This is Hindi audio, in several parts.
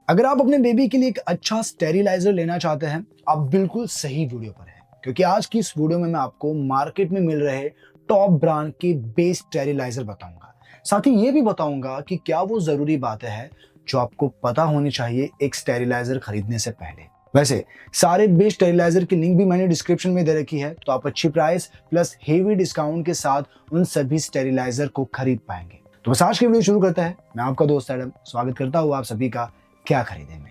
अगर आप अपने बेबी के लिए एक अच्छा स्टेरिलाइजर लेना चाहते हैं, आप बिल्कुल सही वीडियो पर हैं, क्योंकि आज की इस वीडियो में मैं आपको मार्केट में मिल रहे टॉप ब्रांड के बेस्ट स्टेरिलाइजर बताऊंगा। साथ ही ये भी बताऊंगा कि क्या वो जरूरी बातें हैं जो आपको पता होनी चाहिए एक स्टेरिलाइजर खरीदने से पहले। वैसे सारे बेस्ट स्टेरिलाइजर की लिंक भी मैंने डिस्क्रिप्शन में दे रखी है, तो आप अच्छी प्राइस प्लस हेवी डिस्काउंट के साथ उन सभी स्टेरिलाइजर को खरीद पाएंगे। तो बस आज की वीडियो शुरू करता है। मैं आपका दोस्त एडम स्वागत करता हूँ आप सभी का क्या खरीदे में।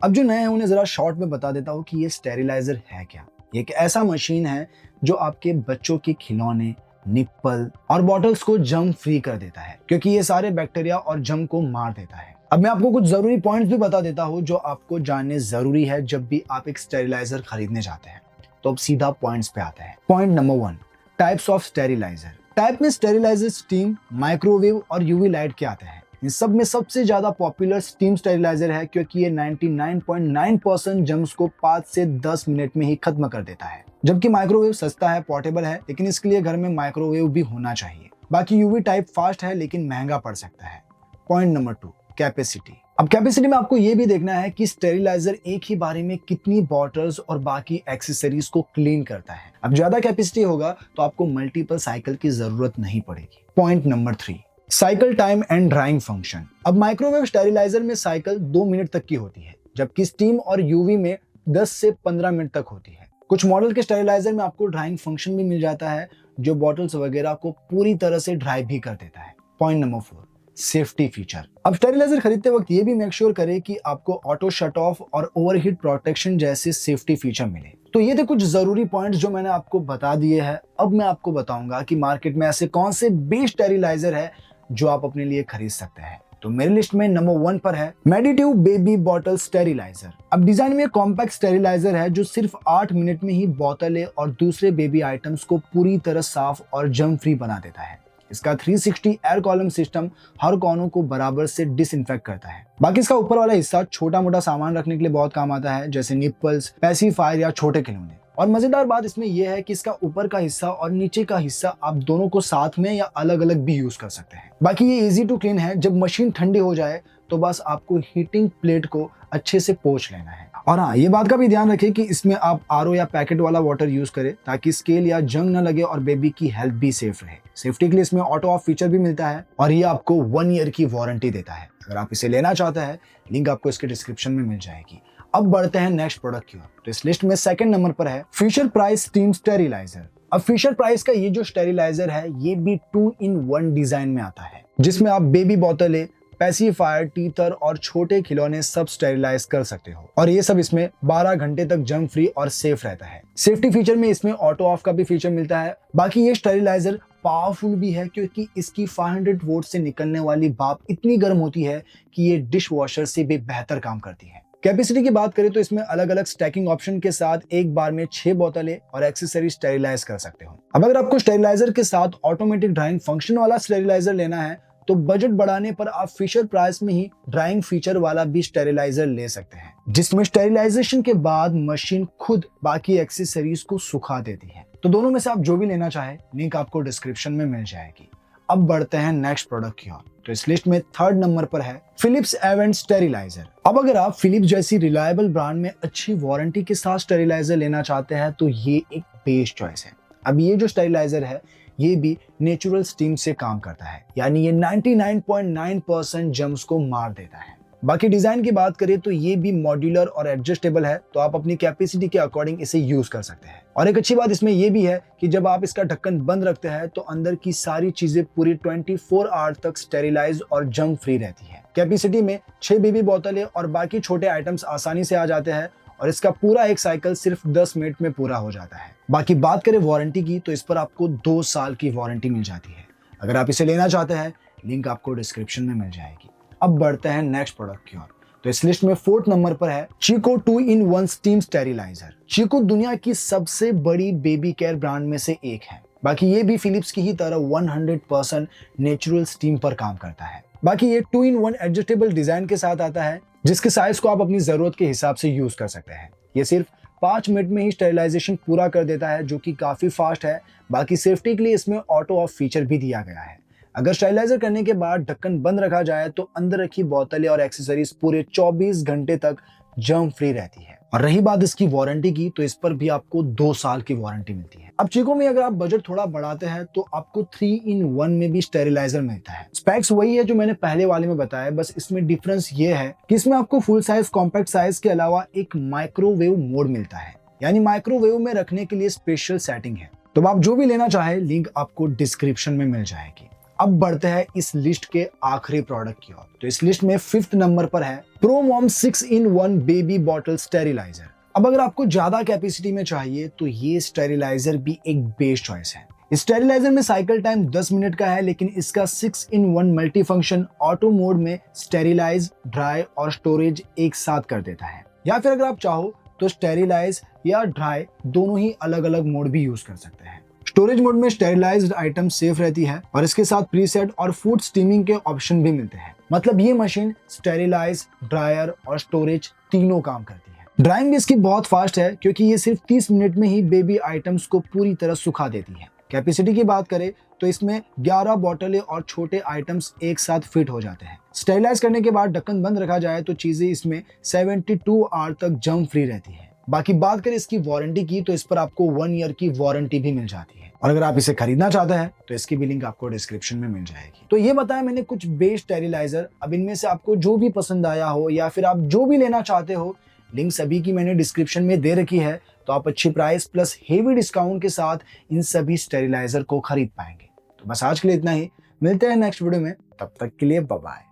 अब जो नए हैं उन्हें जरा शॉर्ट में बता देता हूँ कि ये स्टेरिलाइजर है क्या। ये एक ऐसा मशीन है जो आपके बच्चों के खिलौने, निप्पल और बॉटल्स को जर्म फ्री कर देता है, क्योंकि ये सारे बैक्टीरिया और जर्म को मार देता है। अब मैं आपको कुछ जरूरी पॉइंट्स भी बता देता हूँ जो आपको जानने जरूरी है जब भी आप एक स्टेरिलाइजर खरीदने जाते हैं। तो अब सीधा पॉइंट्स पे आते हैं। Point number 1, types of steriliser. Type में स्टेरिलाइजर स्टीम, माइक्रोवेव और यूवी लाइट के आते हैं। इन सब में सबसे ज्यादा पॉपुलर स्टीम स्टेरिलाइजर है, क्योंकि ये 99.9% जर्म्स को 5 से 10 मिनट में ही खत्म कर देता है। जबकि माइक्रोवेव सस्ता है, पोर्टेबल है, लेकिन इसके लिए घर में माइक्रोवेव भी होना चाहिए। बाकी यूवी टाइप फास्ट है लेकिन महंगा पड़ सकता है। Point number 2, capacity. अब कैपेसिटी में आपको ये भी देखना है कि स्टेरिलाइजर एक ही बारी में कितनी बॉटल्स और बाकी एक्सेसरीज को क्लीन करता है। अब ज्यादा कैपेसिटी होगा तो आपको मल्टीपल साइकिल की जरूरत नहीं पड़ेगी। Point number 3, cycle time and drawing function. अब माइक्रोवेव स्टेरिलाइजर में साइकिल 2 मिनट तक की होती है, जबकि स्टीम और यूवी में 10 से 15 मिनट तक होती है। कुछ मॉडल के स्टेरिलाइजर में आपको ड्राइंग फंक्शन भी मिल जाता है, जो बॉटल्स वगैरह को पूरी तरह से ड्राई भी कर देता है। Point number 4, safety feature. अब स्टेरिलाइजर खरीदते वक्त ये भी मेक श्योर करें कि आपको ऑटो शट ऑफ और ओवरहीट प्रोटेक्शन जैसे सेफ्टी फीचर मिले। तो ये थे कुछ जरूरी पॉइंट्स जो मैंने आपको बता दिए हैं। अब मैं आपको बताऊंगा कि मार्केट में ऐसे कौन से बेस्ट स्टेरिलाइजर है जो आप अपने लिए खरीद सकते हैं। तो मेरी लिस्ट में नंबर 1 पर है मेडिट्यूब बेबी बॉटल स्टेरिलाइजर। अब डिजाइन में कॉम्पैक्ट स्टेरिलाइजर है जो सिर्फ 8 मिनट में ही बोतलें और दूसरे बेबी आइटम्स को पूरी तरह साफ और जर्म फ्री बना देता है। इसका 360 एयर कॉलम सिस्टम हर कोनों को बराबर से डिसइंफेक्ट करता है। बाकी इसका ऊपर वाला हिस्सा छोटा मोटा सामान रखने के लिए बहुत काम आता है, जैसे निप्पल्स, पैसिफायर या छोटे खिलौने। और मजेदार बात इसमें यह है कि इसका ऊपर का हिस्सा और नीचे का हिस्सा आप दोनों को साथ में या अलग अलग भी यूज कर सकते हैं। बाकी ये इजी टू क्लीन है। जब मशीन ठंडी हो जाए तो बस आपको हीटिंग प्लेट को अच्छे से पोंछ लेना है। और हाँ, ये बात का भी ध्यान रखें कि इसमें आप आरओ या पैकेट वाला वाटर यूज करें, ताकि स्केल या जंग न लगे और बेबी की हेल्थ भी सेफ रहे। सेफ्टी के लिए इसमें ऑटो ऑफ फीचर भी मिलता है और ये आपको 1 ईयर की वारंटी देता है। अगर आप इसे लेना चाहते हैं, लिंक आपको इसके डिस्क्रिप्शन में मिल जाएगी। अब बढ़ते हैं नेक्स्ट प्रोडक्ट की ओर। तो इस लिस्ट में सेकंड नंबर पर है फिशर प्राइस स्टीम स्टेरिलाइजर। अब फिशर प्राइस का ये जो स्टेरिलाइजर है, ये भी 2 in 1 डिजाइन में आता है, जिसमें आप बेबी बोतलें, पैसिफायर, टीथर और छोटे खिलौने सब स्टेरिलाइज कर सकते हो। और ये सब इसमें 12 घंटे तक जर्म फ्री और सेफ रहता है। सेफ्टी फीचर में इसमें ऑटो ऑफ का भी फीचर मिलता है। बाकी ये स्टेरिलाइजर पावरफुल भी है, क्योंकि इसकी 500 वोल्ट से निकलने वाली भाप इतनी गर्म होती है कि ये डिश वॉशर से भी बेहतर काम करती है। कैपेसिटी की बात करें तो इसमें अलग अलग स्टैकिंग ऑप्शन के साथ एक बार में 6 बोतलें और एक्सेसरी स्टेरिलाइज कर सकते हो। अब अगर आपको स्टेरिलाइजर के साथ ऑटोमेटिक ड्राइंग फंक्शन वाला स्टेरिलाइजर लेना है, तो बजट बढ़ाने पर आप फिशर प्राइस में ही ड्राइंग फीचर वाला भी स्टेरिलाइजर ले सकते हैं, जिसमें स्टेरिलाइजेशन के बाद मशीन खुद बाकी एक्सेसरीज को सुखा देती है। तो दोनों में से आप जो भी लेना चाहे, लिंक आपको डिस्क्रिप्शन में मिल जाएगी। अब बढ़ते हैं नेक्स्ट प्रोडक्ट की ओर। तो इस लिस्ट में थर्ड नंबर पर है फिलिप्स एवेंट स्टेरिलाइजर। अब अगर आप फिलिप्स जैसी रिलायबल ब्रांड में अच्छी वारंटी के साथ स्टेरिलाइजर लेना चाहते हैं, तो ये एक बेस्ट चॉइस है। अब ये जो स्टेरिलाइजर है, ये भी नेचुरल स्टीम से काम करता है, यानी ये 99.9% जर्म्स को मार देता है। बाकी डिजाइन की बात करें तो ये भी मॉड्यूलर और एडजस्टेबल है, तो आप अपनी कैपेसिटी के अकॉर्डिंग इसे यूज कर सकते हैं। और एक अच्छी बात इसमें ये भी है कि जब आप इसका ढक्कन बंद रखते हैं तो अंदर की सारी चीजें पूरी 24 आवर तक स्टेरिलाइज और जर्म फ्री रहती है। कैपेसिटी में 6 बेबी बोतलें और बाकी छोटे आइटम्स आसानी से आ जाते हैं, और इसका पूरा एक साइकिल सिर्फ 10 मिनट में पूरा हो जाता है। बाकी बात करें वारंटी की, तो इस पर आपको 2 साल की वारंटी मिल जाती है। अगर आप इसे लेना चाहते हैं, लिंक आपको डिस्क्रिप्शन में मिल जाएगी। अब बढ़ते हैं नेक्स्ट प्रोडक्ट की ओर। तो इस लिस्ट में 4th नंबर पर है chikoo 2 in 1 steam steriliser. Chikoo दुनिया की सबसे बड़ी बेबी केयर ब्रांड में से एक है। बाकी ये भी फिलिप्स की ही तरह 100% नेचुरल स्टीम पर काम करता है। बाकी ये 2 in 1 एडजस्टेबल डिजाइन के साथ आता है, जिसके साइज को आप अपनी जरूरत के हिसाब से यूज कर सकते हैं। ये सिर्फ 5 मिनट में ही स्टेरिलाइजेशन पूरा कर देता है, जो कि काफ़ी फास्ट है। बाकी सेफ्टी के लिए इसमें ऑटो ऑफ फीचर भी दिया गया है। अगर स्टेरिलाइजर करने के बाद ढक्कन बंद रखा जाए तो अंदर रखी बोतलें और एक्सेसरीज पूरे 24 घंटे तक जर्म फ्री रहती है। और रही बात इसकी वारंटी की, तो इस पर भी आपको 2 साल की वारंटी मिलती है। अब चीको में अगर आप बजट थोड़ा बढ़ाते हैं तो आपको 3-in-1 में भी स्टेरिलाइजर मिलता है। स्पेक्स वही है जो मैंने पहले वाले में बताया, बस इसमें डिफरेंस ये है कि इसमें आपको फुल साइज कॉम्पैक्ट साइज के अलावा एक माइक्रोवेव मोड मिलता है, यानी माइक्रोवेव में रखने के लिए स्पेशल सेटिंग है। तो आप जो भी लेना चाहे लिंक आपको डिस्क्रिप्शन में मिल जाएगी। अब बढ़ते हैं इस लिस्ट के आखिरी प्रोडक्ट की ओर। तो इस लिस्ट में 5th नंबर पर है प्रोमॉम 6-in-1 बेबी बॉटल स्टेरिलाइजर। अब अगर आपको ज्यादा कैपेसिटी में चाहिए तो ये स्टेरिलाइजर भी एक बेस्ट चॉइस है। इस स्टेरिलाइजर में साइकिल टाइम 10 मिनट का है, लेकिन इसका 6-in-1 multi function auto mode में स्टेरिलाइज, ड्राई और स्टोरेज एक साथ कर देता है। या फिर अगर आप चाहो तो स्टेरिलाइज या ड्राई दोनों ही अलग अलग मोड भी यूज कर सकते हैं। स्टोरेज मोड में स्टेरिलाइज्ड आइटम सेफ रहती है और इसके साथ प्रीसेट और फूड स्टीमिंग के ऑप्शन भी मिलते हैं। मतलब ये मशीन स्टेरिलाइज, ड्रायर और स्टोरेज तीनों काम करती है। ड्राइंग भी इसकी बहुत फास्ट है, क्योंकि ये सिर्फ 30 मिनट में ही बेबी आइटम्स को पूरी तरह सुखा देती है। कैपेसिटी की बात करें तो इसमें 11 बोतलें और छोटे आइटम्स एक साथ फिट हो जाते हैं। स्टेरिलाइज करने के बाद ढक्कन बंद रखा जाए तो चीजें इसमें 72 आवर तक जर्म फ्री रहती है। बाकी बात करें इसकी वारंटी की, तो इस पर आपको 1 ईयर की वारंटी भी मिल जाती है। और अगर आप इसे खरीदना चाहते हैं तो इसकी भी लिंक आपको डिस्क्रिप्शन में मिल जाएगी। तो ये बताया मैंने कुछ बेस्ट स्टेरिलाइजर। अब इनमें से आपको जो भी पसंद आया हो या फिर आप जो भी लेना चाहते हो, लिंक सभी की मैंने डिस्क्रिप्शन में दे रखी है। तो आप अच्छी प्राइस प्लस हेवी डिस्काउंट के साथ इन सभी स्टेरिलाइजर को खरीद पाएंगे। तो बस आज के लिए इतना ही, मिलते हैं नेक्स्ट वीडियो में, तब तक के लिए बाय बाय।